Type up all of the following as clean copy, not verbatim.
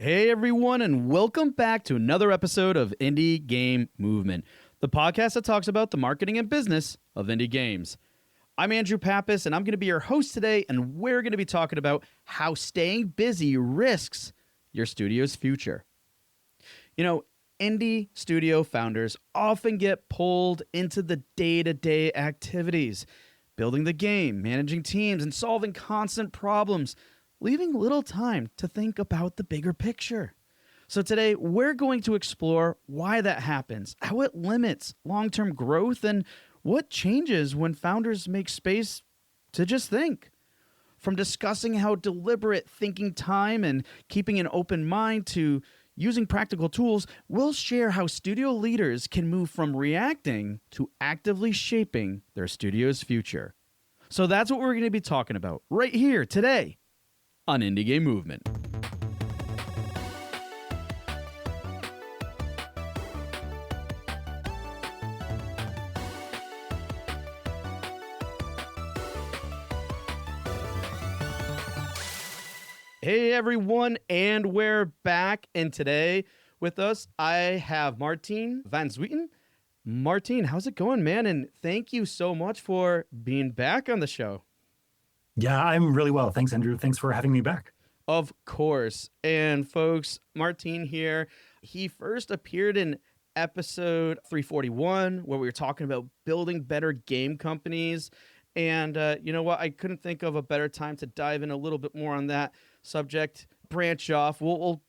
Hey everyone, and welcome back to another episode of Indie Game Movement, the podcast that talks about the marketing and business of indie games. I'm Andrew Pappas, and I'm going to be your host today, and we're going to be talking about how staying busy risks your studio's future. You know, indie studio founders often get pulled into the day-to-day activities, building the game, managing teams, and solving constant problems, leaving little time to think about the bigger picture. So today, we're going to explore why that happens, how it limits long-term growth, and what changes when founders make space to just think. From discussing how deliberate thinking time and keeping an open mind to using practical tools, we'll share how studio leaders can move from reacting to actively shaping their studio's future. So that's what we're going to be talking about right here today on Indie Game Movement. Hey everyone, and we're back. And today with us, I have Martijn van Zwieten. Martijn, how's it going, man? And thank you so much for being back on the show. Yeah, I'm really well. Thanks, Andrew. Thanks for having me back. Of course. And folks, Martijn here, he first appeared in episode 341, where we were talking about building better game companies. And you know what? I couldn't think of a better time to dive in a little bit more on that subject, branch off. We'll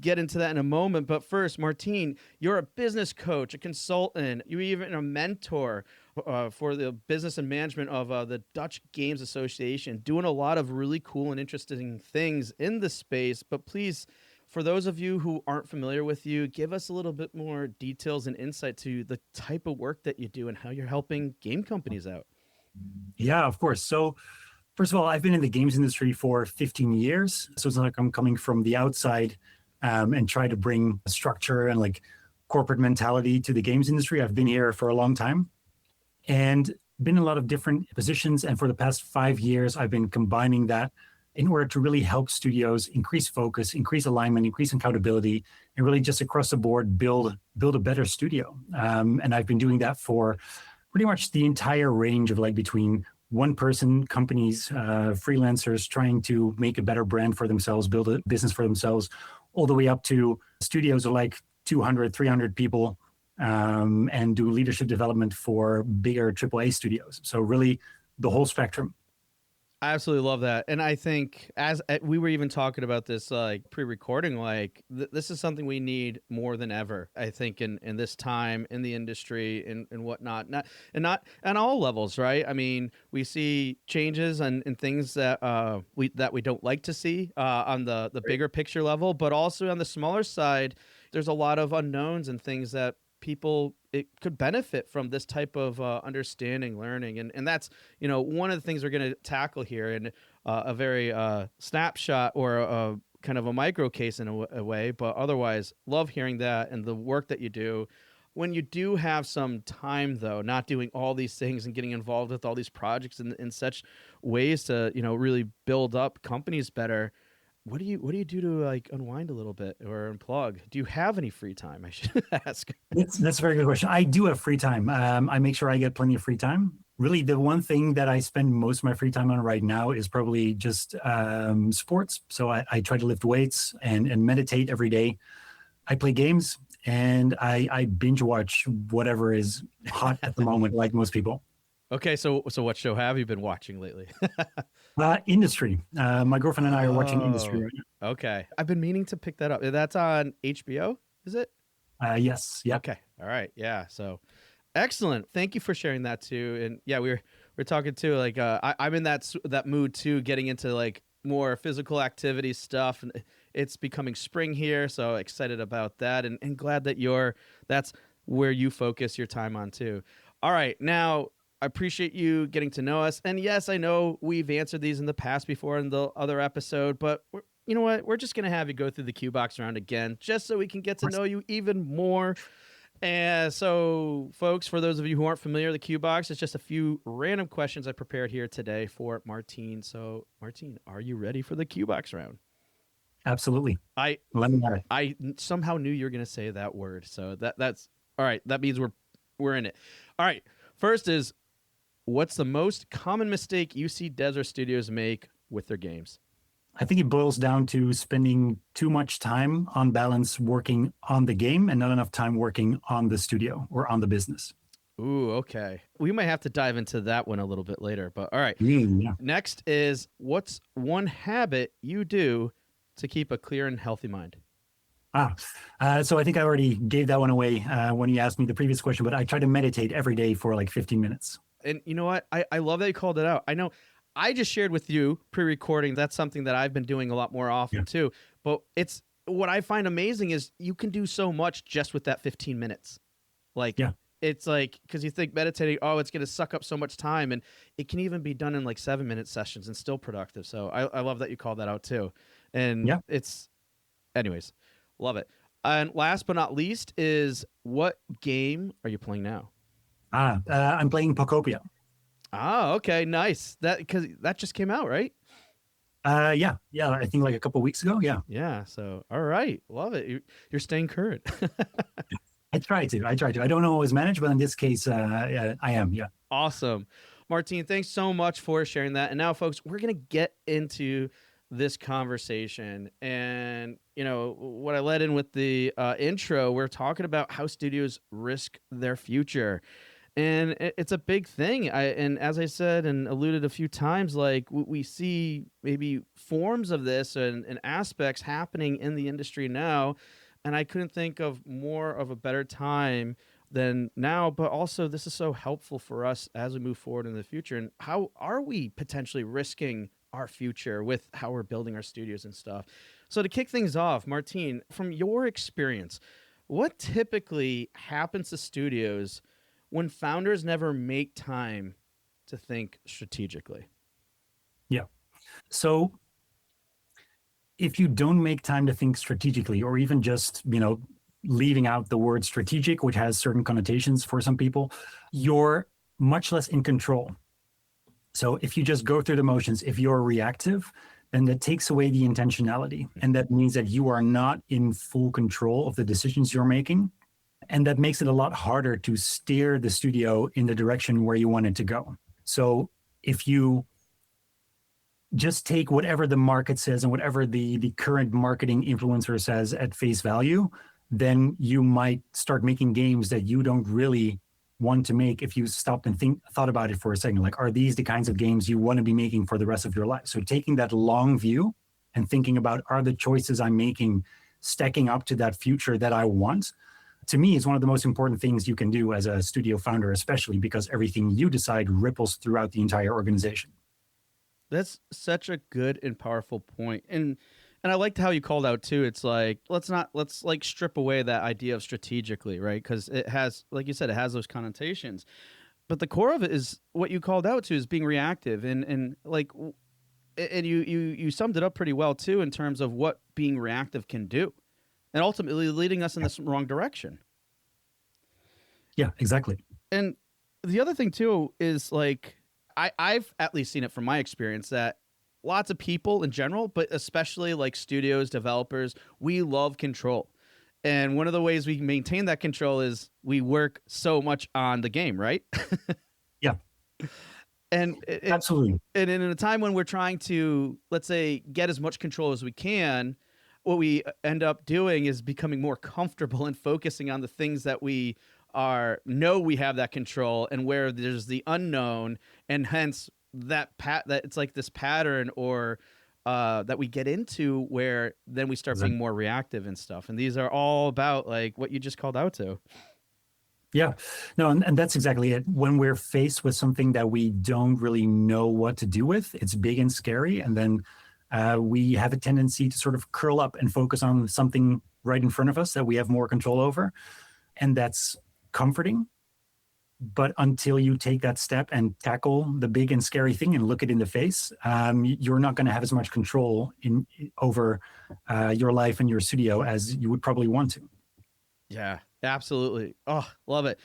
get into that in a moment. But first, Martijn, you're a business coach, a consultant, you're even a mentor for the business and management of the Dutch Games Association, doing a lot of really cool and interesting things in the space. But please, for those of you who aren't familiar with you, give us a little bit more details and insight to the type of work that you do and how you're helping game companies out. Yeah, of course. So first of all, I've been in the games industry for 15 years. So it's not like I'm coming from the outside and try to bring structure and like corporate mentality to the games industry. I've been here for a long time and been in a lot of different positions. And for the past 5 years, I've been combining that in order to really help studios increase focus, increase alignment, increase accountability, and really just across the board build a better studio. And I've been doing that for pretty much the entire range of like between one person companies, freelancers trying to make a better brand for themselves, build a business for themselves, all the way up to studios of like 200, 300 people and do leadership development for bigger AAA studios. So really the whole spectrum. I absolutely love that. And I think as we were even talking about this like pre-recording, like this is something we need more than ever, I think, in this time in the industry and whatnot. Not on all levels, right? I mean, we see changes and things that we don't like to see on the bigger picture level, but also on the smaller side, there's a lot of unknowns and things that it could benefit from this type of understanding, learning. And that's, you know, one of the things we're going to tackle here in a very snapshot or a kind of a micro case in a way. But otherwise, love hearing that and the work that you do. When you do have some time, though, not doing all these things and getting involved with all these projects in such ways to, you know, really build up companies better, what do you do to like unwind a little bit or unplug? Do you have any free time? I should ask. That's a very good question. I do have free time. I make sure I get plenty of free time. Really, the one thing that I spend most of my free time on right now is probably just sports. So I try to lift weights and meditate every day. I play games and I binge watch whatever is hot at the moment, like most people. Okay, so what show have you been watching lately? Industry. My girlfriend and I are watching Industry right now. Okay. I've been meaning to pick that up. That's on HBO, is it? Yes. Yeah. Okay. All right. Yeah. So excellent. Thank you for sharing that too. And yeah, we're talking too, like I'm in that mood too, getting into like more physical activity stuff. And it's becoming spring here, so excited about that and glad that that's where you focus your time on too. All right. Now, I appreciate you getting to know us. And yes, I know we've answered these in the past before in the other episode, but you know what? We're just going to have you go through the Q box round again, just so we can get to know you even more. And so, folks, for those of you who aren't familiar, the Q box is just a few random questions I prepared here today for Martijn. So, Martijn, are you ready for the Q box round? Absolutely. I Let me know it. I somehow knew you were going to say that word. So that's all right. That means we're in it. All right. First is, what's the most common mistake you see devs or studios make with their games? I think it boils down to spending too much time on balance working on the game and not enough time working on the studio or on the business. Ooh, okay. We might have to dive into that one a little bit later, but all right. Yeah. Next is, what's one habit you do to keep a clear and healthy mind? So I think I already gave that one away when you asked me the previous question, but I try to meditate every day for like 15 minutes. And you know what? I love that you called it out. I know I just shared with you pre-recording. That's something that I've been doing a lot more often too. But it's what I find amazing is you can do so much just with that 15 minutes. Like, it's like, because you think meditating, oh, it's going to suck up so much time. And it can even be done in like 7-minute sessions and still productive. So I love that you called that out too. And it's, anyways, love it. And last but not least is, what game are you playing now? I'm playing Pocopia. Okay, nice. That because that just came out, right? Yeah. I think like a couple of weeks ago. Yeah. Yeah. So, all right, love it. You're staying current. I try to. I don't always manage, but in this case, I am. Yeah. Awesome, Martijn. Thanks so much for sharing that. And now, folks, we're gonna get into this conversation. And what I led in with the intro, we're talking about how studios risk their future. And it's a big thing. And as I said and alluded a few times, like we see maybe forms of this and aspects happening in the industry now. And I couldn't think of more of a better time than now. But also, this is so helpful for us as we move forward in the future. And how are we potentially risking our future with how we're building our studios and stuff? So to kick things off, Martijn, from your experience, what typically happens to studios when founders never make time to think strategically? Yeah. So if you don't make time to think strategically, or even just, leaving out the word strategic, which has certain connotations for some people, you're much less in control. So if you just go through the motions, if you're reactive, then that takes away the intentionality. And that means that you are not in full control of the decisions you're making. And that makes it a lot harder to steer the studio in the direction where you want it to go. So if you just take whatever the market says and whatever the current marketing influencer says at face value, then you might start making games that you don't really want to make if you stopped and thought about it for a second. Like, are these the kinds of games you want to be making for the rest of your life? So taking that long view and thinking about, are the choices I'm making stacking up to that future that I want? To me, is one of the most important things you can do as a studio founder, especially because everything you decide ripples throughout the entire organization. That's such a good and powerful point. And I liked how you called out too. It's like, let's like strip away that idea of strategically, right? Because it has, like you said, it has those connotations. But the core of it is what you called out to, is being reactive. And you summed it up pretty well too, in terms of what being reactive can do, and ultimately leading us in this wrong direction. Yeah, exactly. And the other thing too is, like, I've at least seen it from my experience that lots of people in general, but especially like studios, developers, we love control. And one of the ways we maintain that control is we work so much on the game, right? Yeah. And absolutely. And in a time when we're trying to, let's say, get as much control as we can, what we end up doing is becoming more comfortable and focusing on the things that we know we have that control, and where there's the unknown, and hence that it's like this pattern or that we get into where then we start being more reactive and stuff. And these are all about like what you just called out to. Yeah, no, and that's exactly it. When we're faced with something that we don't really know what to do with, it's big and scary. And then we have a tendency to sort of curl up and focus on something right in front of us that we have more control over. And that's comforting. But until you take that step and tackle the big and scary thing and look it in the face, you're not going to have as much control over your life and your studio as you would probably want to. Yeah, absolutely. Oh, love it.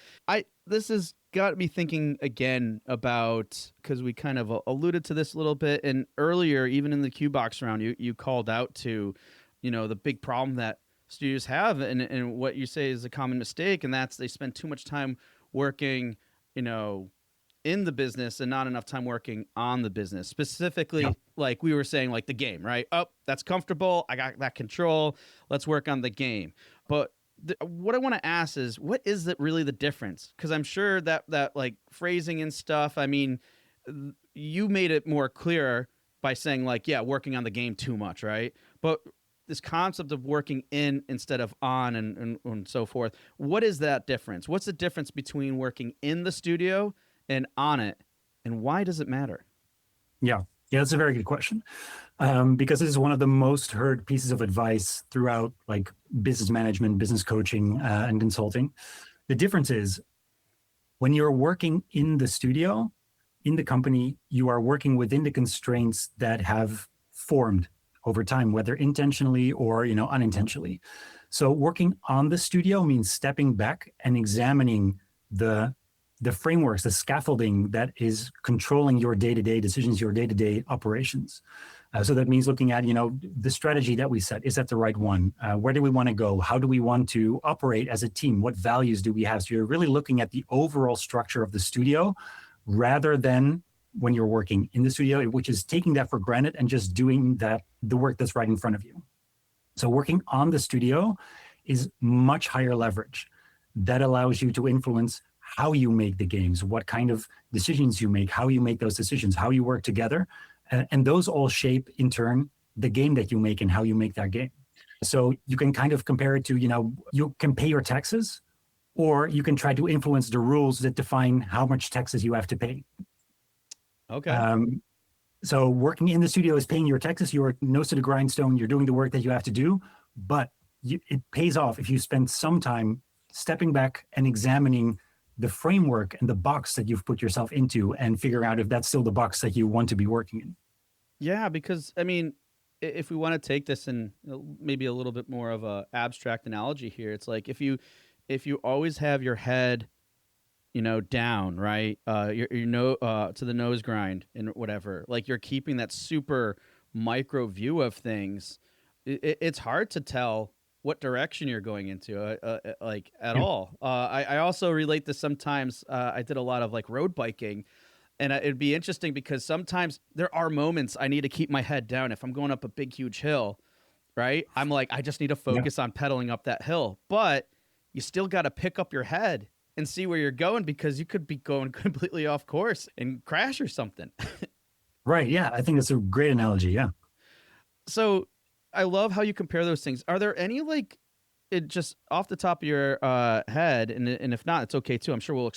This has got me thinking again about, because we kind of alluded to this a little bit, and earlier, even in the Q-Box round, you called out to the big problem that studios have, and what you say is a common mistake, and that's they spend too much time working, in the business and not enough time working on the business. Specifically, Yeah. like we were saying, like the game, right? Oh, that's comfortable. I got that control. Let's work on the game. But what I want to ask is, what is it really the difference? Because I'm sure that like phrasing and stuff, I mean, you made it more clear by saying like, yeah, working on the game too much, right? But this concept of working in instead of on and so forth, what is that difference? What's the difference between working in the studio and on it, and why does it matter? Yeah. Yeah, that's a very good question. Because this is one of the most heard pieces of advice throughout like business management, business coaching, and consulting. The difference is when you're working in the studio, in the company, you are working within the constraints that have formed over time, whether intentionally or unintentionally. So working on the studio means stepping back and examining the frameworks, the scaffolding that is controlling your day-to-day decisions, your day-to-day operations. So that means looking at, the strategy that we set. Is that the right one? Where do we want to go? How do we want to operate as a team? What values do we have? So you're really looking at the overall structure of the studio rather than when you're working in the studio, which is taking that for granted and just doing the work that's right in front of you. So working on the studio is much higher leverage. That allows you to influence how you make the games, what kind of decisions you make, how you make those decisions, how you work together. And those all shape, in turn, the game that you make and how you make that game. So you can kind of compare it to, you can pay your taxes, or you can try to influence the rules that define how much taxes you have to pay. Okay. So working in the studio is paying your taxes. You're nose to the grindstone. You're doing the work that you have to do, but it pays off if you spend some time stepping back and examining the framework and the box that you've put yourself into and figure out if that's still the box that you want to be working in. Yeah, because I mean, if we want to take this in maybe a little bit more of a abstract analogy here, it's like if you always have your head, down, right, to the nose grind and whatever, like you're keeping that super micro view of things, it's hard to tell what direction you're going into, like at all. I also relate this sometimes. I did a lot of like road biking, and it'd be interesting because sometimes there are moments I need to keep my head down. If I'm going up a big, huge hill, right? I'm like, I just need to focus on pedaling up that hill. But you still got to pick up your head and see where you're going, because you could be going completely off course and crash or something. Right. Yeah. I think that's a great analogy. Yeah. So I love how you compare those things. Are there any, like, it just off the top of your head, and if not, it's okay too. I'm sure we'll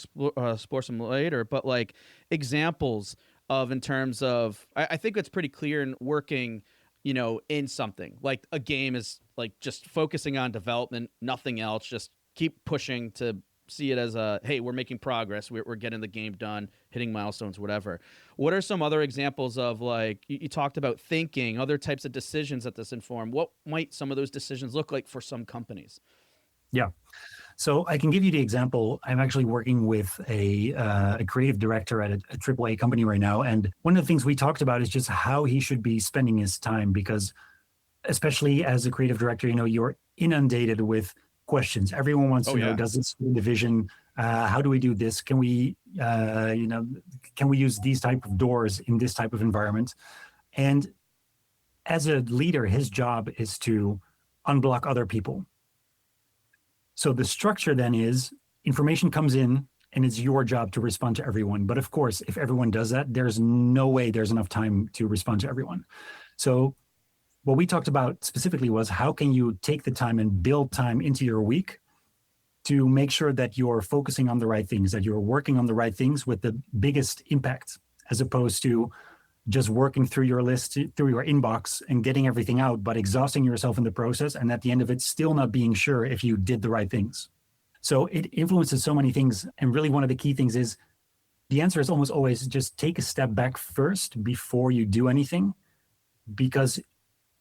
explore some later, but like examples of, in terms of, I think it's pretty clear in working, in something like a game is like just focusing on development, nothing else, just keep pushing to see it as a, hey, we're making progress, we're getting the game done, hitting milestones, whatever. What are some other examples of, like, you talked about thinking, other types of decisions that this inform? What might some of those decisions look like for some companies? Yeah. So I can give you the example. I'm actually working with a creative director at a AAA company right now. And one of the things we talked about is just how he should be spending his time, because especially as a creative director, you're inundated with questions. Everyone wants to know, does this fit the vision? How do we do this? Can we, can we use these type of doors in this type of environment? And as a leader, his job is to unblock other people. So the structure then is information comes in and it's your job to respond to everyone. But of course, if everyone does that, there's no way there's enough time to respond to everyone. So what we talked about specifically was, how can you take the time and build time into your week to make sure that you're focusing on the right things, that you're working on the right things with the biggest impact, as opposed to just working through your list, through your inbox and getting everything out, but exhausting yourself in the process. And at the end of it, still not being sure if you did the right things. So it influences so many things. And really one of the key things is, the answer is almost always just take a step back first before you do anything. Because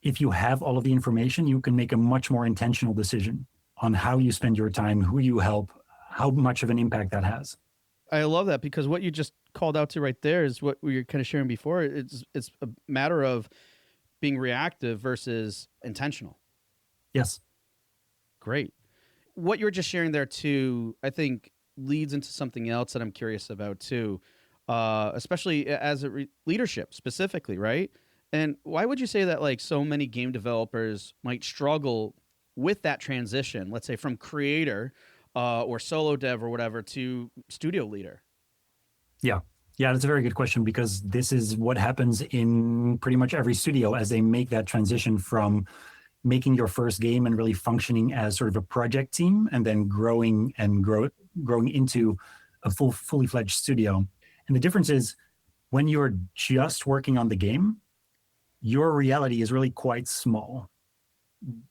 if you have all of the information, you can make a much more intentional decision on how you spend your time, who you help, how much of an impact that has. I love that, because what you just called out to right there is what we were kind of sharing before. It's a matter of being reactive versus intentional. Yes. Great. What you were just sharing there too, I think leads into something else that I'm curious about too, especially as leadership specifically, right? And why would you say that like so many game developers might struggle with that transition, let's say from creator or solo dev or whatever to studio leader? Yeah. Yeah, that's a very good question because this is what happens in pretty much every studio as they make that transition from making your first game and really functioning as sort of a project team and then growing into a fully fledged studio. And the difference is when you're just working on the game, your reality is really quite small.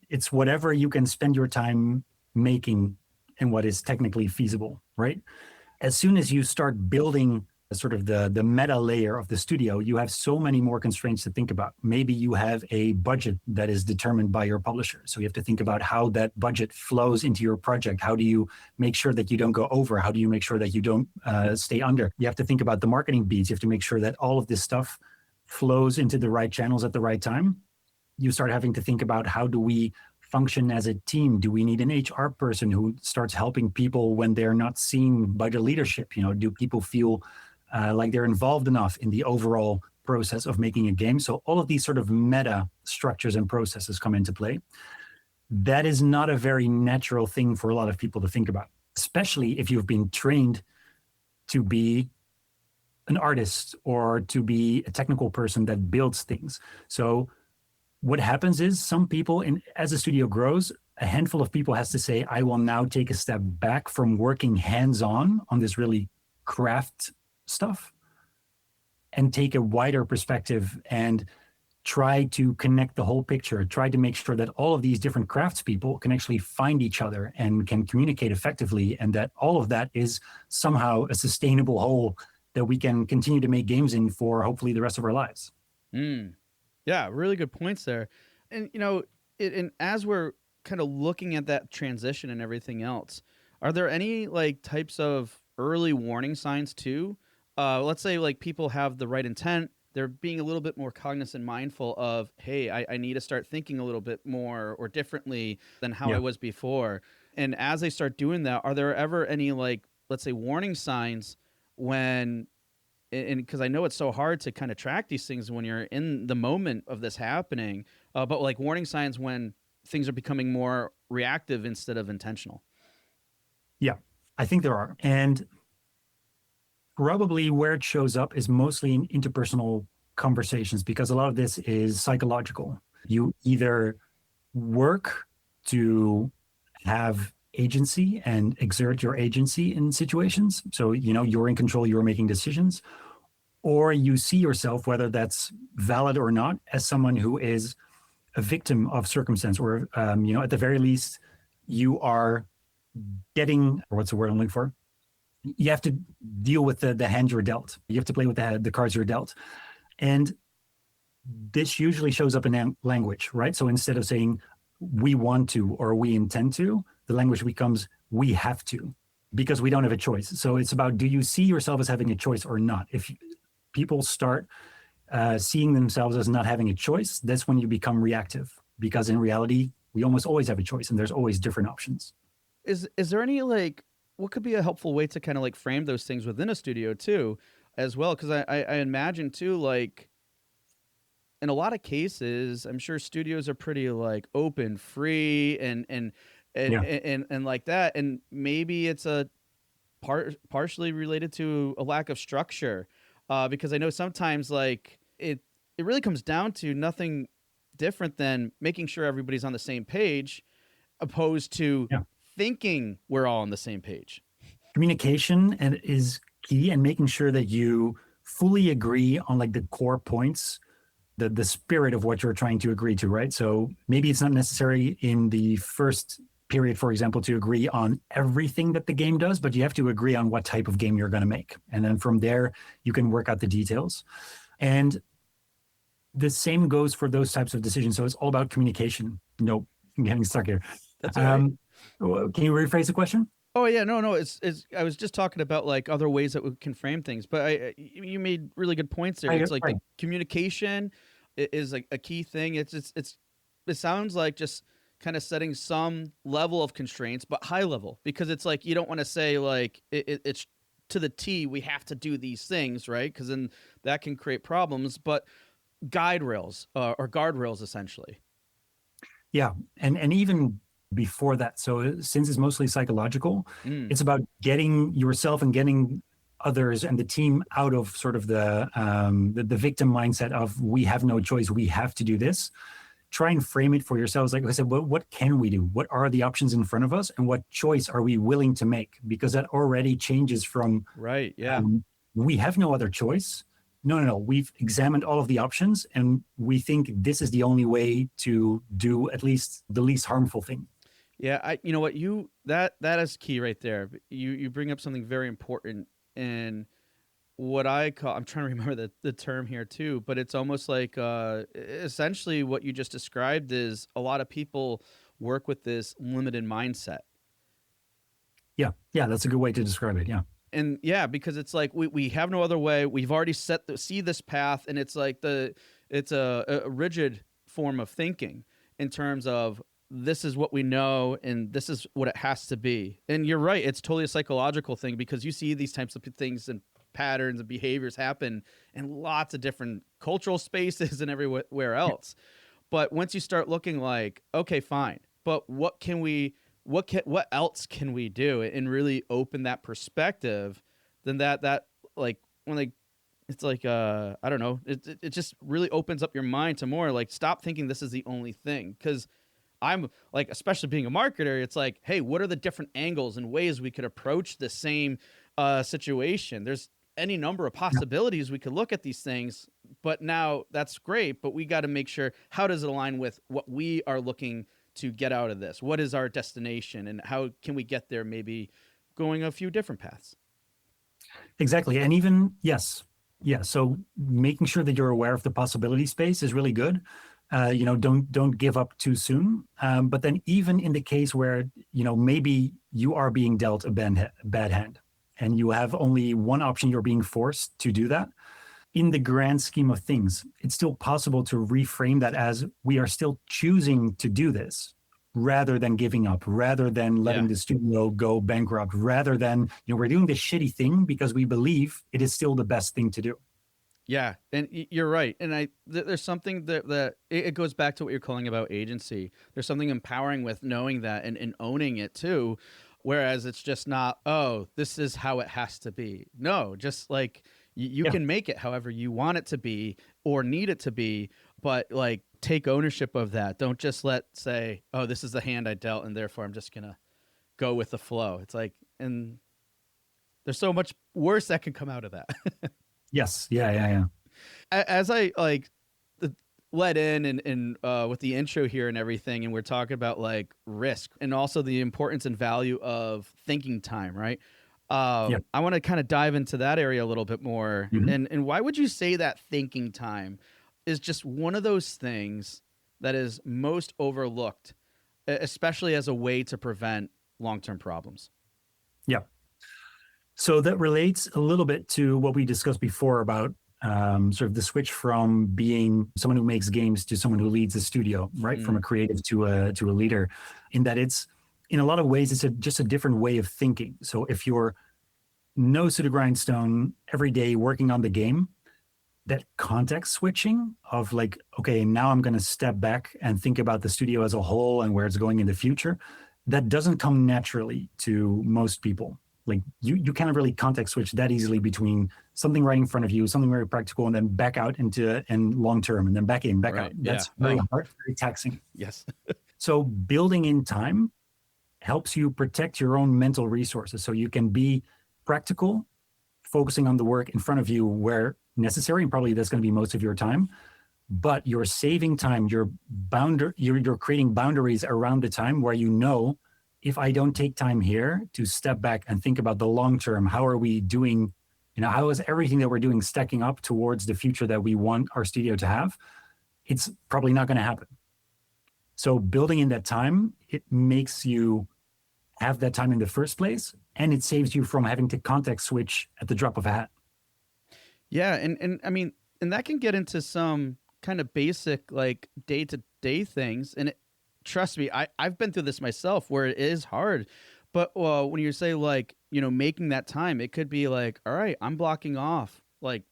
It's whatever you can spend your time making and what is technically feasible, right? As soon as you start building sort of the meta layer of the studio, you have so many more constraints to think about. Maybe you have a budget that is determined by your publisher. So you have to think about how that budget flows into your project. How do you make sure that you don't go over? How do you make sure that you don't stay under? You have to think about the marketing beats. You have to make sure that all of this stuff flows into the right channels at the right time. You start having to think about how do we function as a team? Do we need an HR person who starts helping people when they're not seen by the leadership? Do people feel like they're involved enough in the overall process of making a game? So all of these sort of meta structures and processes come into play. That is not a very natural thing for a lot of people to think about, especially if you've been trained to be an artist or to be a technical person that builds things. So what happens is some people, as a studio grows, a handful of people has to say, I will now take a step back from working hands-on on this really craft stuff and take a wider perspective and try to connect the whole picture, try to make sure that all of these different craftspeople can actually find each other and can communicate effectively, and that all of that is somehow a sustainable whole that we can continue to make games in for hopefully the rest of our lives. Yeah, really good points there. And, and as we're kind of looking at that transition and everything else, are there any like types of early warning signs too? Let's say like people have the right intent. They're being a little bit more cognizant, mindful of, hey, I need to start thinking a little bit more or differently than how I was before. And as they start doing that, are there ever any like, let's say, warning signs when, and because I know it's so hard to kind of track these things when you're in the moment of this happening, but like warning signs when things are becoming more reactive instead of intentional? Yeah, I think there are. And probably where it shows up is mostly in interpersonal conversations, because a lot of this is psychological. You either work to have agency and exert your agency in situations. So, you're in control, you're making decisions, or you see yourself, whether that's valid or not, as someone who is a victim of circumstance, or, at the very least, you are getting, or what's the word I'm looking for? You have to deal with the hand you're dealt. You have to play with the cards you're dealt. And this usually shows up in language, right? So instead of saying we want to or we intend to, the language becomes we have to, because we don't have a choice. So it's about, do you see yourself as having a choice or not? If people start seeing themselves as not having a choice, that's when you become reactive, because in reality, we almost always have a choice and there's always different options. Is there any like, what could be a helpful way to kind of like frame those things within a studio too, as well? Because I imagine too, like in a lot of cases, I'm sure studios are pretty like open, free, and like that. And maybe it's a partially related to a lack of structure, because I know sometimes like it really comes down to nothing different than making sure everybody's on the same page, opposed to thinking we're all on the same page. Communication is key, and making sure that you fully agree on like the core points, the spirit of what you're trying to agree to, right? So maybe it's not necessary in the first period, for example, to agree on everything that the game does, but you have to agree on what type of game you're going to make. And then from there, you can work out the details. And the same goes for those types of decisions. So it's all about communication. Nope, I'm getting stuck here. That's all right. Can you rephrase the question? Oh yeah, no. It's. I was just talking about like other ways that we can frame things, but you made really good points there. It's like the communication is like a key thing. It sounds like just kind of setting some level of constraints, but high level, because it's like you don't want to say like it's to the T, we have to do these things, right? Because then that can create problems. But guide rails or guardrails, essentially. Yeah, and even before that, so since it's mostly psychological, Mm, it's about getting yourself and getting others and the team out of sort of the victim mindset of we have no choice, we have to do this. Try and frame it for yourselves. Like I said, what can we do? What are the options in front of us, and what choice are we willing to make? Because that already changes from right. Yeah. we have no other choice. No. We've examined all of the options, and we think this is the only way to do at least the least harmful thing. Yeah. You know what, that is key right there. You bring up something very important, and what I call, I'm trying to remember the term here too, but it's almost like essentially what you just described is a lot of people work with this limited mindset. Yeah, that's a good way to describe it. Yeah. And yeah, because it's like we have no other way. We've already see this path, and it's like it's a rigid form of thinking in terms of this is what we know and this is what it has to be. And you're right, it's totally a psychological thing, because you see these types of things and patterns and behaviors happen in lots of different cultural spaces and everywhere else. But once you start looking like, okay, fine, but what else can we do, and really open that perspective, then that like when they it's like I don't know, it just really opens up your mind to more like stop thinking this is the only thing. Because I'm like, especially being a marketer, it's like, hey, what are the different angles and ways we could approach the same situation? There's any number of possibilities we could look at these things, but now that's great, but we got to make sure, how does it align with what we are looking to get out of this? What is our destination, and how can we get there, maybe going a few different paths? Exactly. And even, yes. Yeah. So making sure that you're aware of the possibility space is really good. Don't give up too soon. But then even in the case where, maybe you are being dealt a bad hand and you have only one option, you're being forced to do that. In the grand scheme of things, it's still possible to reframe that as we are still choosing to do this, rather than giving up, rather than letting the studio go bankrupt, rather than, we're doing this shitty thing because we believe it is still the best thing to do. Yeah, and you're right. And there's something that it goes back to what you're calling about agency. There's something empowering with knowing that and owning it too. Whereas it's just not, oh, this is how it has to be. No, just like you can make it however you want it to be or need it to be, but like take ownership of that. Don't just say, oh, this is the hand I dealt, and therefore I'm just gonna go with the flow. It's like, and there's so much worse that can come out of that. Yes. Yeah. As I like let in and with the intro here and everything, and we're talking about like risk and also the importance and value of thinking time, right? I want to kind of dive into that area a little bit more. Mm-hmm. And why would you say that thinking time is just one of those things that is most overlooked, especially as a way to prevent long-term problems? Yeah. So that relates a little bit to what we discussed before about sort of the switch from being someone who makes games to someone who leads a studio, right? From a creative to a leader, in that it's, in a lot of ways, it's just a different way of thinking. So if you're nose to the grindstone every day working on the game, that context switching of like, okay, now I'm going to step back and think about the studio as a whole and where it's going in the future, that doesn't come naturally to most people. Like you can't really context switch that easily between something right in front of you, something very practical, and then back out into and long term, and then back in, back out. That's very hard, very taxing. Yes. So building in time helps you protect your own mental resources, so you can be practical, focusing on the work in front of you where necessary, and probably that's going to be most of your time. But you're saving time. You're creating boundaries around the time where if I don't take time here to step back and think about the long term, how are we doing? How is everything that we're doing stacking up towards the future that we want our studio to have? It's probably not going to happen. So building in that time, it makes you have that time in the first place, and it saves you from having to context switch at the drop of a hat. Yeah, and I mean, and that can get into some kind of basic like day-to-day things, and trust me, I've been through this myself where it is hard. But when you say like, making that time, it could be like, all right, I'm blocking off like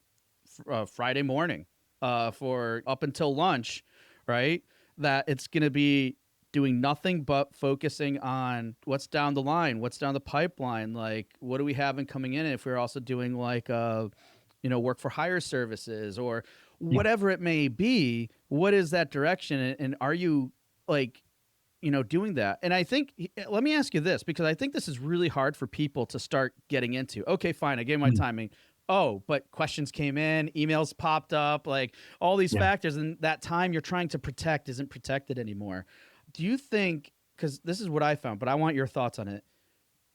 Friday morning for up until lunch, right? That it's going to be doing nothing but focusing on what's down the line, what's down the pipeline, like what do we have in coming in? And if we're also doing like, work for hire services or Yeah. whatever it may be, what is that direction? And are you like, doing that? And I think, let me ask you this, because I think this is really hard for people to start getting into. Okay, fine. I gave my Mm. timing. Oh, but questions came in, emails popped up, like all these Yeah. factors. And that time you're trying to protect isn't protected anymore. Do you think, because this is what I found, but I want your thoughts on it.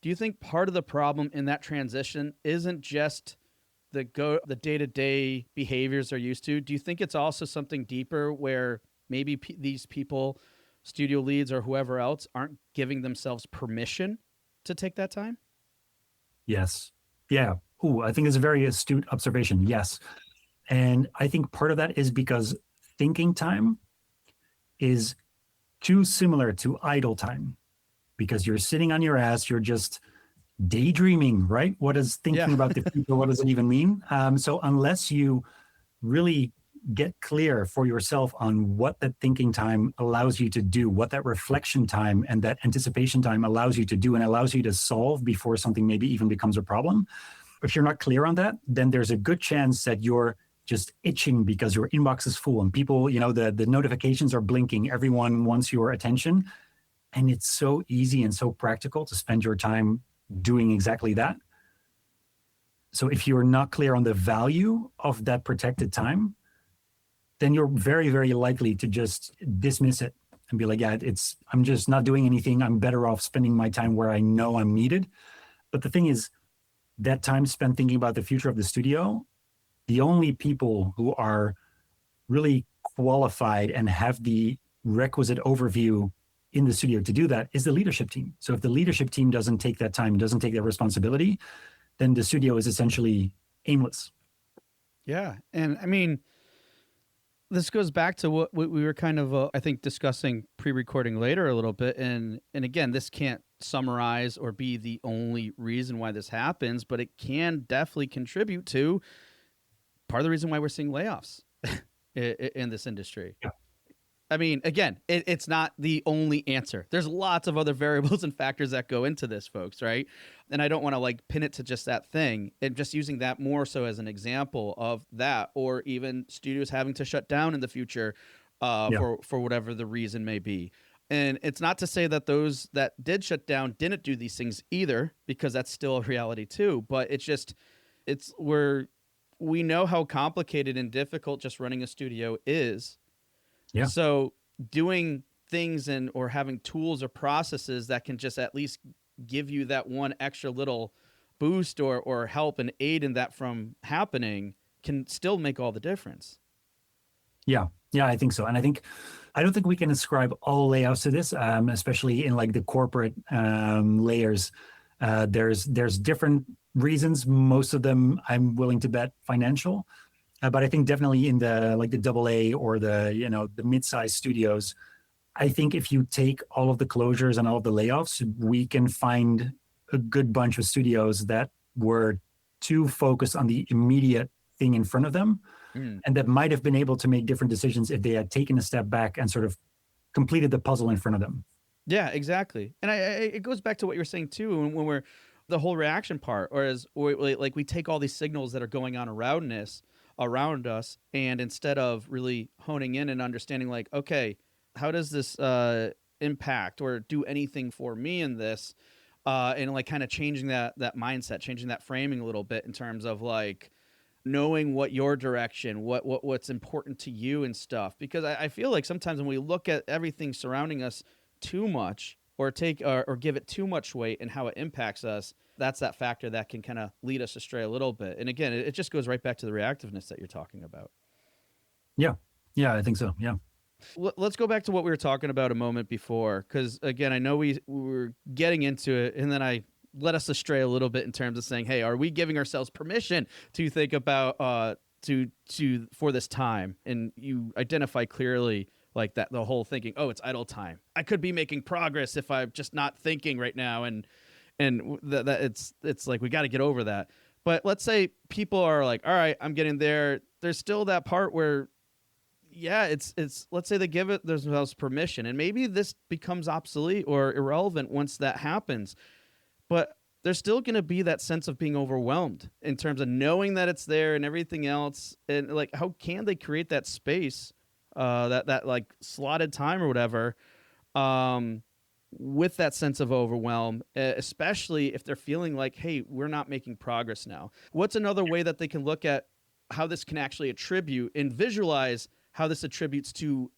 Do you think part of the problem in that transition isn't just the day-to-day behaviors they're used to? Do you think it's also something deeper where maybe these people, studio leads or whoever else, aren't giving themselves permission to take that time? Yes. Yeah. Ooh, I think it's a very astute observation. Yes. And I think part of that is because thinking time is too similar to idle time because you're sitting on your ass, you're just daydreaming, right? What is thinking Yeah. about the future? What does it even mean? So unless you really get clear for yourself on what that thinking time allows you to do, what that reflection time and that anticipation time allows you to do and allows you to solve before something maybe even becomes a problem. If you're not clear on that, then there's a good chance that you're just itching because your inbox is full and people, the notifications are blinking. Everyone wants your attention. And it's so easy and so practical to spend your time doing exactly that. So if you're not clear on the value of that protected time, then you're very, very likely to just dismiss it and be like, yeah, I'm just not doing anything. I'm better off spending my time where I know I'm needed. But the thing is, that time spent thinking about the future of the studio, the only people who are really qualified and have the requisite overview in the studio to do that is the leadership team. So if the leadership team doesn't take that time, doesn't take that responsibility, then the studio is essentially aimless. Yeah. And I mean, this goes back to what we were kind of, I think, discussing pre-recording later a little bit. And again, this can't summarize or be the only reason why this happens, but it can definitely contribute to part of the reason why we're seeing layoffs in this industry. Yeah. I mean, again, it's not the only answer. There's lots of other variables and factors that go into this, folks, right? And I don't want to like pin it to just that thing, and just using that more so as an example of that, or even studios having to shut down in the future for whatever the reason may be. And it's not to say that those that did shut down didn't do these things either, because that's still a reality too. But we know how complicated and difficult just running a studio is. Yeah. So doing things or having tools or processes that can just at least give you that one extra little boost or help and aid in that from happening can still make all the difference. Yeah, I think so. And I don't think we can ascribe all layoffs to this, especially in like the corporate layers. There's different reasons. Most of them, I'm willing to bet, financial. But I think definitely in the AA or the mid-sized studios, I think if you take all of the closures and all of the layoffs, we can find a good bunch of studios that were too focused on the immediate thing in front of them, and that might have been able to make different decisions if they had taken a step back and sort of completed the puzzle in front of them. Yeah, exactly. And it goes back to what you're saying too, when we're the whole reaction part, like we take all these signals that are going on around us, and instead of really honing in and understanding like, okay, how does this impact or do anything for me in this, and like kind of changing that mindset, changing that framing a little bit in terms of like knowing what your direction, what's important to you and stuff. Because I feel like sometimes when we look at everything surrounding us too much, or take or give it too much weight and how it impacts us, that's that factor that can kind of lead us astray a little bit. And again, it just goes right back to the reactiveness that you're talking about. Yeah, I think so. Yeah. Let's go back to what we were talking about a moment before, because again, I know we were getting into it, and then I led us astray a little bit in terms of saying, hey, are we giving ourselves permission to think about for this time? And you identify clearly like that, the whole thinking, oh, it's idle time. I could be making progress if I'm just not thinking right now. And that it's like, we got to get over that. But let's say people are like, all right, I'm getting there. There's still that part where, yeah, it's let's say they give it themselves permission, and maybe this becomes obsolete or irrelevant once that happens. But there's still going to be that sense of being overwhelmed in terms of knowing that it's there and everything else. And like, how can they create that space, that like slotted time or whatever, with that sense of overwhelm, especially if they're feeling like, hey, we're not making progress now. What's another way that they can look at how this can actually attribute and visualize how this attributes to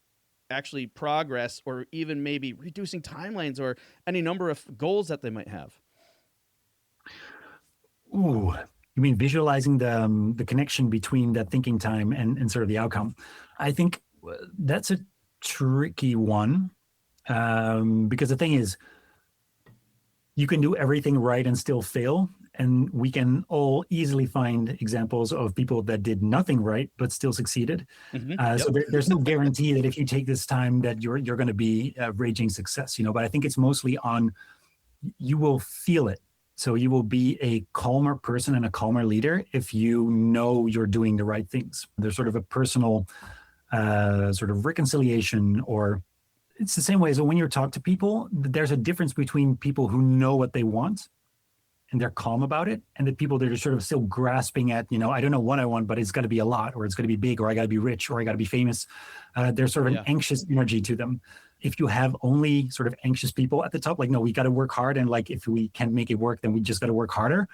actually progress, or even maybe reducing timelines or any number of goals that they might have? Ooh, you mean visualizing the connection between that thinking time and sort of the outcome? I think that's a tricky one, because the thing is, you can do everything right and still fail. And we can all easily find examples of people that did nothing right but still succeeded. Yep. So there's no guarantee that if you take this time that you're going to be raging success, But I think it's mostly on, you will feel it. So you will be a calmer person and a calmer leader if you know you're doing the right things. There's sort of a personal sort of reconciliation, or it's the same way as when you talk to people, there's a difference between people who know what they want and they're calm about it, and the people that are sort of still grasping at, I don't know what I want, but it's got to be a lot, or it's got to be big, or I got to be rich, or I got to be famous. There's sort of an anxious energy to them. If you have only sort of anxious people at the top, like, no, we got to work hard, and like, if we can't make it work, then we just got to work harder.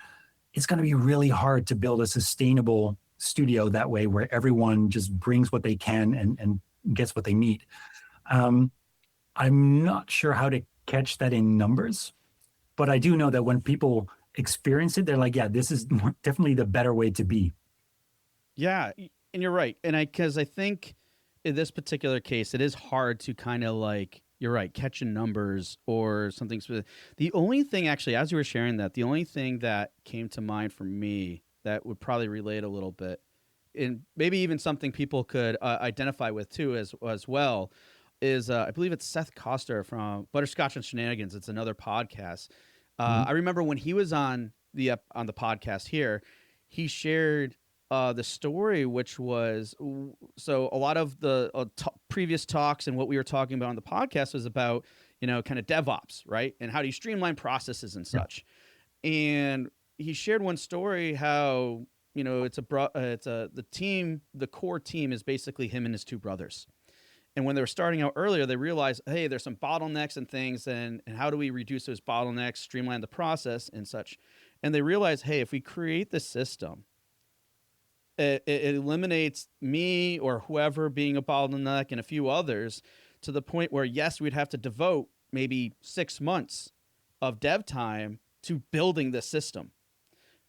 It's going to be really hard to build a sustainable studio that way, where everyone just brings what they can and gets what they need. I'm not sure how to catch that in numbers, but I do know that when people experience it, they're like, yeah, this is definitely the better way to be. Yeah, and you're right. And because I think in this particular case, it is hard to kind of like, you're right, catch in numbers or something specific. The only thing, actually, as you were sharing that, the only thing that came to mind for me that would probably relate a little bit, and maybe even something people could identify with too as well, is I believe it's Seth Coster from Butterscotch and Shenanigans. It's another podcast. I remember when he was on the podcast here, he shared the story, which was, so a lot of the previous talks and what we were talking about on the podcast was about, kind of DevOps, right? And how do you streamline processes and such. And he shared one story how, the team, the core team is basically him and his two brothers. And when they were starting out earlier, they realized, hey, there's some bottlenecks and things, and how do we reduce those bottlenecks, streamline the process and such? And they realized, hey, if we create this system, it eliminates me or whoever being a bottleneck and a few others, to the point where, yes, we'd have to devote maybe 6 months of dev time to building this system.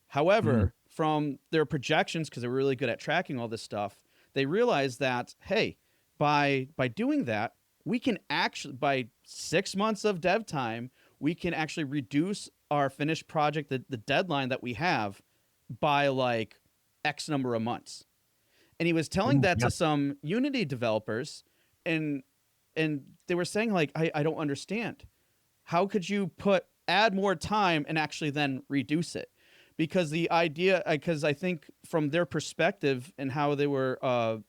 However, from their projections, because they're really good at tracking all this stuff, they realized that, hey, by doing that, we can actually, by 6 months of dev time, we can actually reduce our finished project, the deadline that we have, by like X number of months. And he was telling that to some Unity developers, and they were saying, like, I don't understand. How could you add more time and actually then reduce it? Because the idea, because I think from their perspective and how they were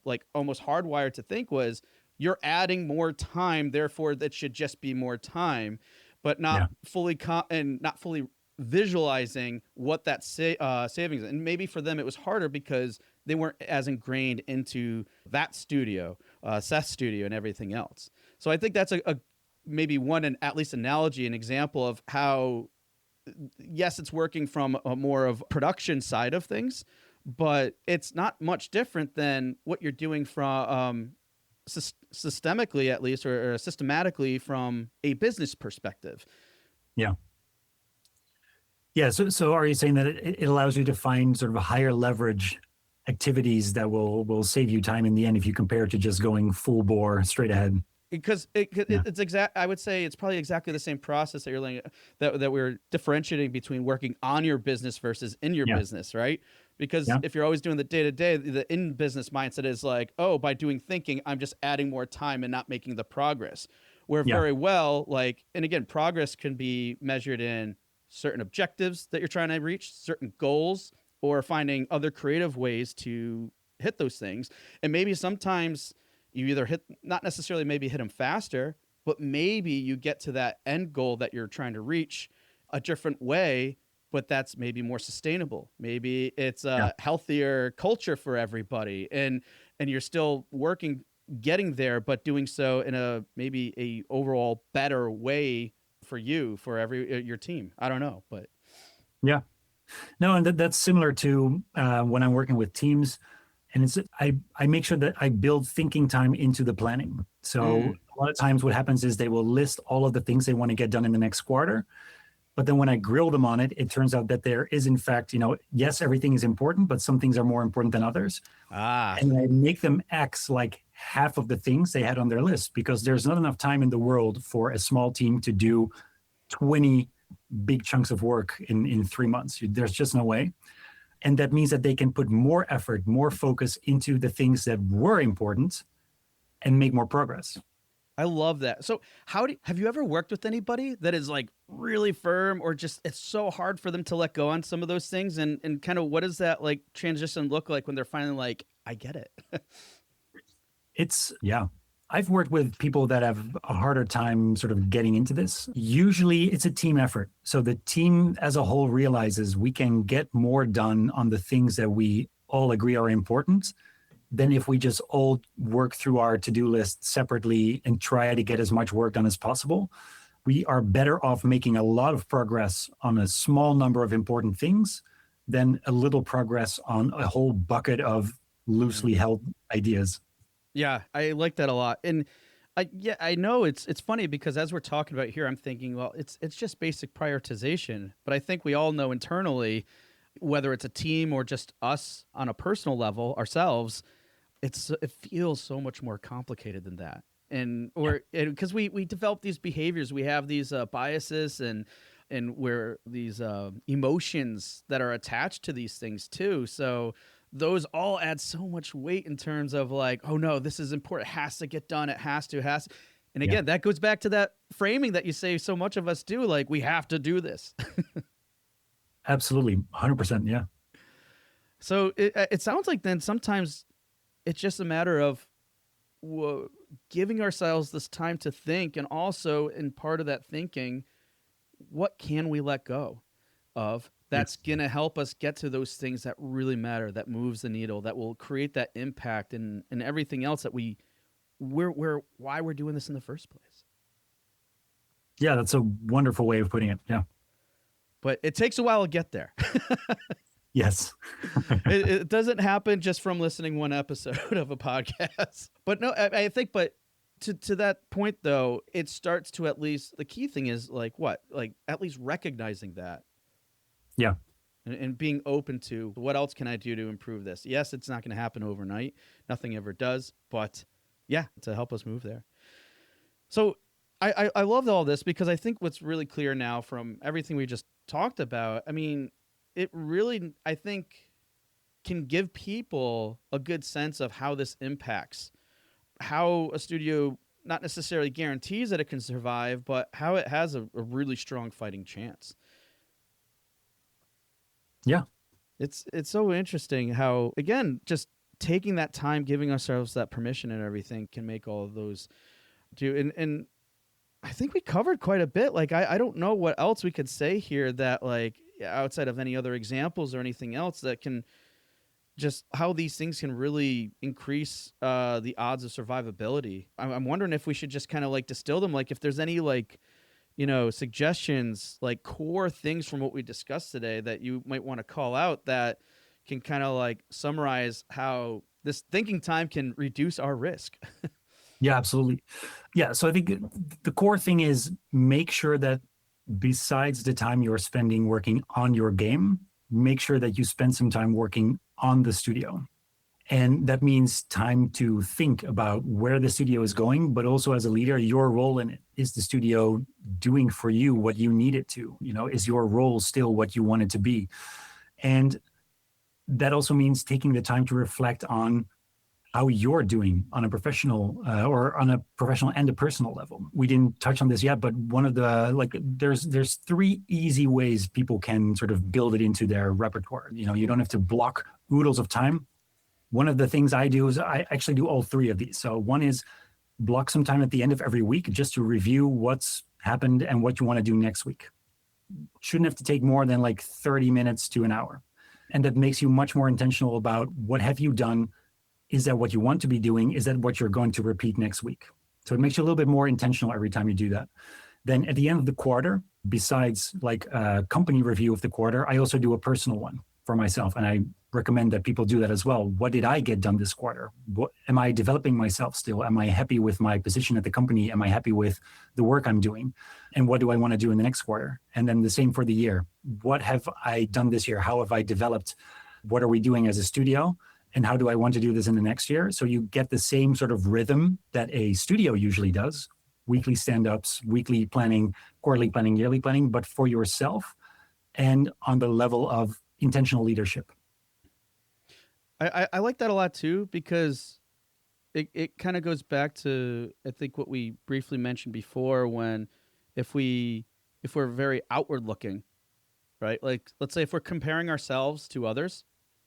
like almost hardwired to think was, you're adding more time, therefore that should just be more time, but not fully not fully visualizing what that savings is. And maybe for them it was harder because they weren't as ingrained into that studio, Seth's studio, and everything else. So I think that's a maybe one, and at least analogy, an example of how, yes, it's working from a more of production side of things, but it's not much different than what you're doing from systemically, at least, or systematically from a business perspective. Yeah. So are you saying that it allows you to find sort of a higher leverage activities that will save you time in the end if you compare it to just going full bore straight ahead? Because it's I would say it's probably exactly the same process that we're differentiating between working on your business versus in your business, right? Because Yeah. if you're always doing the day-to-day, the in-business mindset is like, oh, by doing thinking, I'm just adding more time and not making the progress. Where Yeah. very well, like, and again, progress can be measured in certain objectives that you're trying to reach, certain goals, or finding other creative ways to hit those things. And maybe sometimes you either hit, not necessarily maybe hit them faster, but maybe you get to that end goal that you're trying to reach a different way, but that's maybe more sustainable. Maybe it's Yeah. a healthier culture for everybody, and you're still working, getting there, but doing so in a maybe a overall better way for you, for every your team. I don't know, but Yeah. No, and that's similar to when I'm working with teams. And I make sure that I build thinking time into the planning. So mm, a lot of times what happens is they will list all of the things they want to get done in the next quarter. But then when I grill them on it, it turns out that there is, in fact, yes, everything is important, but some things are more important than others. ah, And I make them X like half of the things they had on their list because there's not enough time in the world for a small team to do 20 big chunks of work in 3 months. There's just no way. And that means that they can put more effort, more focus into the things that were important and make more progress. I love that. So, have you ever worked with anybody that is like really firm, or just it's so hard for them to let go on some of those things? And kind of what does that like transition look like when they're finally like, I get it? Yeah. I've worked with people that have a harder time sort of getting into this. Usually it's a team effort. So the team as a whole realizes we can get more done on the things that we all agree are important than if we just all work through our to-do list separately and try to get as much work done as possible. We are better off making a lot of progress on a small number of important things than a little progress on a whole bucket of loosely held ideas. Yeah, I like that a lot. And I know it's funny because as we're talking about here, I'm thinking, well, it's just basic prioritization. But I think we all know internally, whether it's a team or just us on a personal level ourselves, it feels so much more complicated than that. And or because we develop these behaviors, we have these biases and where these emotions that are attached to these things too. So those all add so much weight in terms of like, oh no, this is important. It has to get done. It has to. And Yeah, again, that goes back to that framing that you say so much of us do. Like, we have to do this. absolutely. 100%. Yeah. So it sounds like then sometimes it's just a matter of giving ourselves this time to think, and also in part of that thinking, what can we let go of that's Yes. going to help us get to those things that really matter, that moves the needle, that will create that impact and everything else that why we're doing this in the first place. Yeah, that's a wonderful way of putting it. Yeah. But it takes a while to get there. Yes. It doesn't happen just from listening one episode of a podcast. But no, I think, but to that point though, it starts to, at least the key thing is like what? Like at least recognizing that. Yeah. And being open to what else can I do to improve this? Yes, it's not going to happen overnight. Nothing ever does. But yeah, to help us move there. So I love all this because I think what's really clear now from everything we just talked about, I mean, it really, I think, can give people a good sense of how this impacts, how a studio not necessarily guarantees that it can survive, but how it has a really strong fighting chance. Yeah. It's so interesting how, again, just taking that time, giving ourselves that permission and everything can make all of those do. And I think we covered quite a bit. Like, I don't know what else we could say here that, like, outside of any other examples or anything else that can just how these things can really increase the odds of survivability. I'm wondering if we should just kind of like distill them. Like if there's any like, suggestions, like core things from what we discussed today that you might want to call out that can kind of like summarize how this thinking time can reduce our risk. Yeah, absolutely. Yeah. So I think the core thing is make sure that besides the time you're spending working on your game, make sure that you spend some time working on the studio. And that means time to think about where the studio is going, but also as a leader, your role in it. Is the studio doing for you what you need it to? Is your role still what you want it to be? And that also means taking the time to reflect on how you're doing on a professional or on a professional and a personal level. We didn't touch on this yet, but one of the there's three easy ways people can sort of build it into their repertoire. You don't have to block oodles of time. One of the things I do is I actually do all three of these. So one is block some time at the end of every week just to review what's happened and what you want to do next week. Shouldn't have to take more than like 30 minutes to an hour. And that makes you much more intentional about what have you done. Is that what you want to be doing? Is that what you're going to repeat next week? So it makes you a little bit more intentional every time you do that. Then at the end of the quarter, besides like a company review of the quarter, I also do a personal one for myself. And I recommend that people do that as well. What did I get done this quarter? Am I developing myself still? Am I happy with my position at the company? Am I happy with the work I'm doing? And what do I want to do in the next quarter? And then the same for the year. What have I done this year? How have I developed? What are we doing as a studio? And how do I want to do this in the next year? So you get the same sort of rhythm that a studio usually does, weekly stand-ups, weekly planning, quarterly planning, yearly planning, but for yourself and on the level of intentional leadership. I like that a lot too, because it kind of goes back to, I think, what we briefly mentioned before, when if we're very outward looking, right? Like, let's say if we're comparing ourselves to others,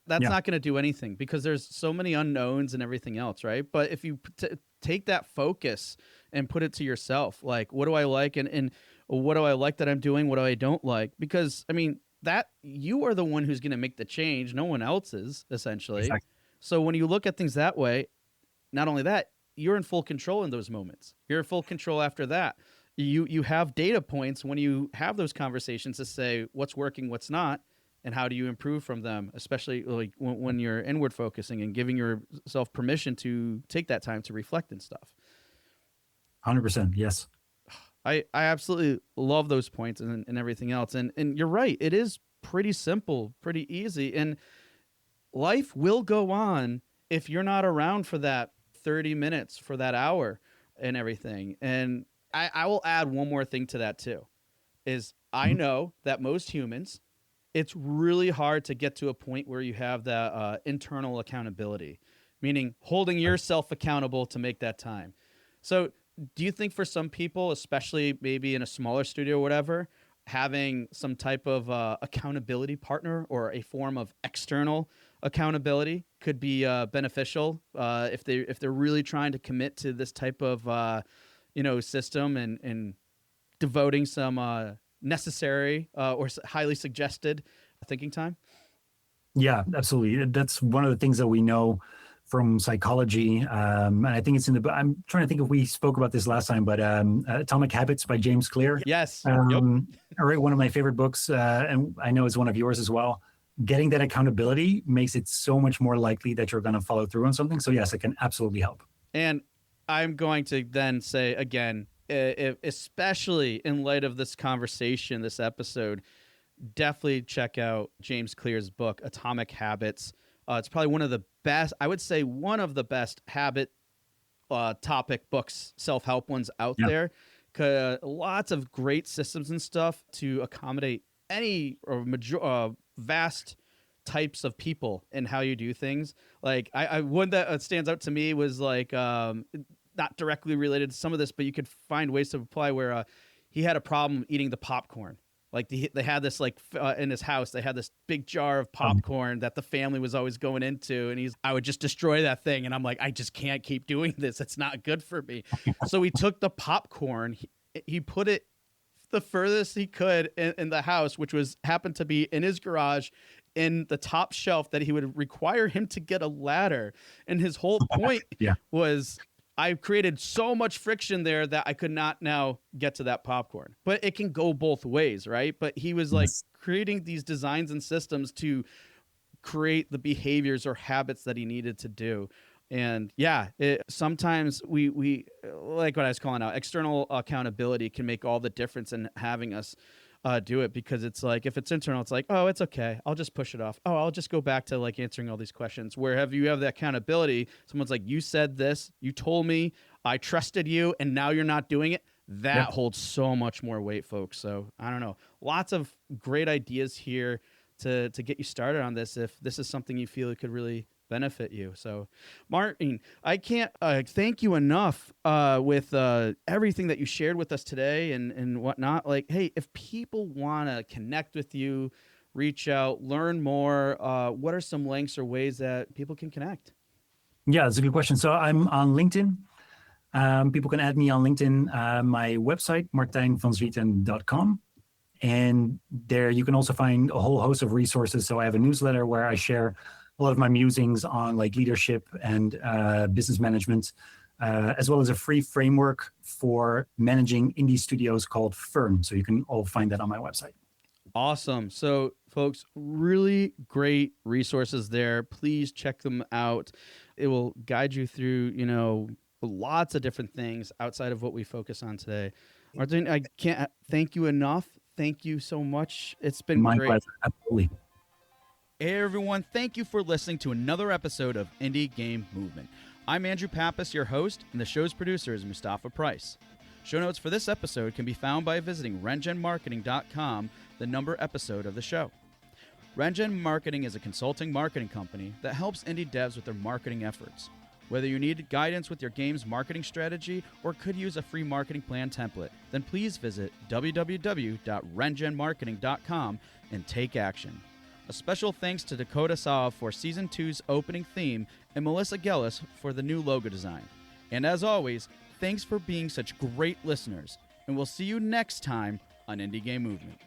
that's not going to do anything because there's so many unknowns and everything else, right? But if you take that focus and put it to yourself, like, what do I like and what do I like that I'm doing? What do I don't like? Because, I mean, that you are the one who's going to make the change. No one else is, essentially. Exactly. So when you look at things that way, not only that, you're in full control in those moments. You're in full control after that. You have data points when you have those conversations to say what's working, what's not, and how do you improve from them, especially like when you're inward focusing and giving yourself permission to take that time to reflect and stuff. 100%. Yes. I absolutely love those points and everything else. And you're right. It is pretty simple, pretty easy. And life will go on if you're not around for that 30 minutes, for that hour and everything. And I will add one more thing to that too, is I know that most humans, it's really hard to get to a point where you have that internal accountability, meaning holding yourself accountable to make that time. So do you think for some people, especially maybe in a smaller studio or whatever, having some type of accountability partner or a form of external accountability could be beneficial if they're really trying to commit to this type of system and devoting some necessary or highly suggested thinking time? Yeah, absolutely. That's one of the things that we know from psychology. And I think it's I'm trying to think if we spoke about this last time, but Atomic Habits by James Clear. Yes. All right. One of my favorite books, and I know it's one of yours as well. Getting that accountability makes it so much more likely that you're going to follow through on something. So yes, it can absolutely help. And I'm going to then say again, especially in light of this conversation, this episode, definitely check out James Clear's book, Atomic Habits. It's probably one of the best, I would say one of the best habit topic books, self-help ones out there. Lots of great systems and stuff to accommodate any or vast types of people and how you do things. Like one that stands out to me was like, not directly related to some of this, but you could find ways to apply where he had a problem eating the popcorn. Like they had this in his house, they had this big jar of popcorn that the family was always going into. And I would just destroy that thing. And I'm like, I just can't keep doing this. It's not good for me. So he took the popcorn, he put it the furthest he could in the house, which happened to be in his garage, in the top shelf that he would require him to get a ladder. And his whole point was, I created so much friction there that I could not now get to that popcorn. But it can go both ways, right? But he was like creating these designs and systems to create the behaviors or habits that he needed to do. And sometimes we like what I was calling out, external accountability can make all the difference in having us do it, because it's like, if it's internal, it's like, oh, it's okay, I'll just push it off. Oh, I'll just go back to like answering all these questions. Where you have the accountability, someone's like, you said this, you told me, I trusted you, and now you're not doing it. That holds so much more weight, folks. So I don't know, lots of great ideas here to get you started on this if this is something you feel it could really benefit you. So, Martin, I can't thank you enough with everything that you shared with us today and whatnot. Like, hey, if people want to connect with you, reach out, learn more, what are some links or ways that people can connect? Yeah, that's a good question. So I'm on LinkedIn. People can add me on LinkedIn. My website, martijnvanzwieten.com. And there you can also find a whole host of resources. So I have a newsletter where I share a lot of my musings on like leadership and business management, as well as a free framework for managing indie studios called Fern. So you can all find that on my website. Awesome. So, folks, really great resources there. Please check them out. It will guide you through, lots of different things outside of what we focus on today. Martin, I can't thank you enough. Thank you so much. It's been My great. pleasure. Absolutely. Hey, everyone. Thank you for listening to another episode of Indie Game Movement. I'm Andrew Pappas, your host, and the show's producer is Mustafa Price. Show notes for this episode can be found by visiting rengenmarketing.com, the number episode of the show. Rengen Marketing is a consulting marketing company that helps indie devs with their marketing efforts. Whether you need guidance with your game's marketing strategy or could use a free marketing plan template, then please visit www.rengenmarketing.com and take action. A special thanks to Dakota Saw for Season 2's opening theme and Melissa Gellis for the new logo design. And as always, thanks for being such great listeners, and we'll see you next time on Indie Game Movement.